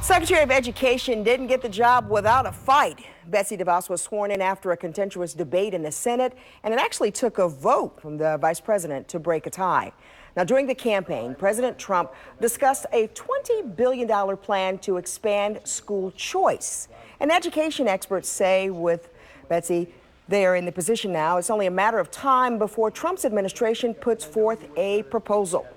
Secretary of Education didn't get the job without a fight. Betsy DeVos was sworn in after a contentious debate in the Senate, and it actually took a vote from the vice president to break a tie. Now, during the campaign, President Trump discussed a $20 billion plan to expand school choice. And education experts say with Betsy, they are in the position now, it's only a matter of time before Trump's administration puts forth a proposal.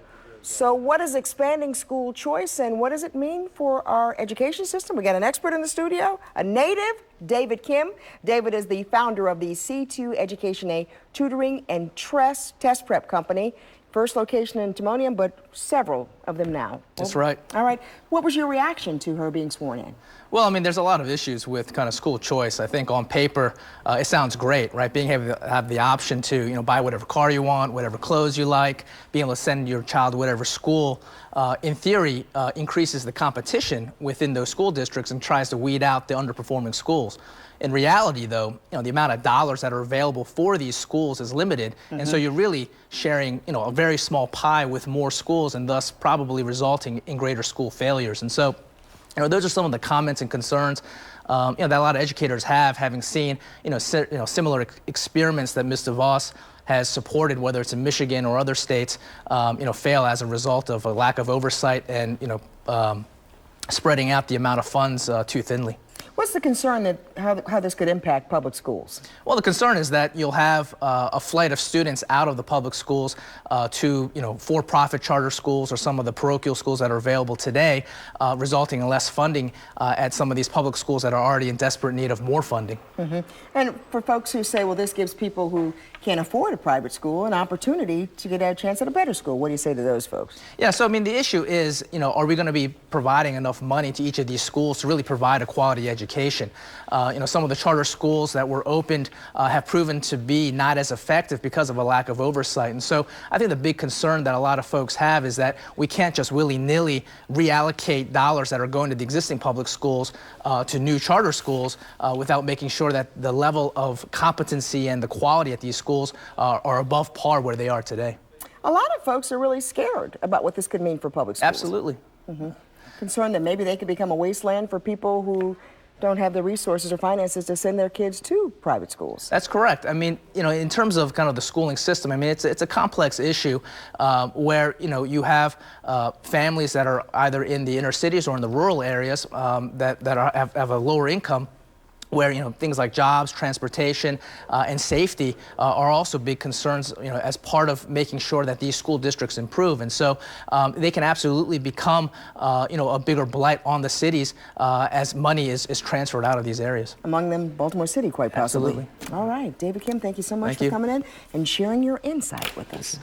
So what is expanding school choice and what does it mean for our education system? We got an expert in the studio, a native, David Kim. David is the founder of the C2 Education, a tutoring and test prep company. First location in Timonium, but several of them now. That's right. All right. What was your reaction to her being sworn in? Well, I mean, there's a lot of issues with kind of school choice. I think on paper, it sounds great, right? Being able to have the option to, buy whatever car you want, whatever clothes you like, being able to send your child to whatever school, in theory, increases the competition within those school districts and tries to weed out the underperforming schools. In reality, though, the amount of dollars that are available for these schools is limited, and so you're really sharing, a very small pie with more schools, and thus probably resulting in greater school failures. And so, those are some of the comments and concerns, that a lot of educators have, having seen, similar experiments that Ms. DeVos has supported, whether it's in Michigan or other states, fail as a result of a lack of oversight and, spreading out the amount of funds too thinly. What's the concern that how this could impact public schools? Well, the concern is that you'll have a flight of students out of the public schools to, for-profit charter schools or some of the parochial schools that are available today, resulting in less funding at some of these public schools that are already in desperate need of more funding. And for folks who say, well, this gives people who can't afford a private school an opportunity to get a chance at a better school. What do you say to those folks? Yeah, so I mean, the issue is, are we going to be providing enough money to each of these schools to really provide a quality education? Some of the charter schools that were opened have proven to be not as effective because of a lack of oversight. And so I think the big concern that a lot of folks have is that we can't just willy-nilly reallocate dollars that are going to the existing public schools to new charter schools without making sure that the level of competency and the quality at these schools are above par where they are today. A lot of folks are really scared about what this could mean for public schools. Absolutely. Concerned that maybe they could become a wasteland for people who don't have the resources or finances to send their kids to private schools. That's correct. I mean, in terms of kind of the schooling system, I mean, it's a complex issue where, you have families that are either in the inner cities or in the rural areas that have a lower income, where things like jobs, transportation, and safety are also big concerns, as part of making sure that these school districts improve. And so they can absolutely become, a bigger blight on the cities as money is transferred out of these areas. Among them, Baltimore City, quite possibly. Absolutely. All right, David Kim, thank you so much for coming in and sharing your insight with us.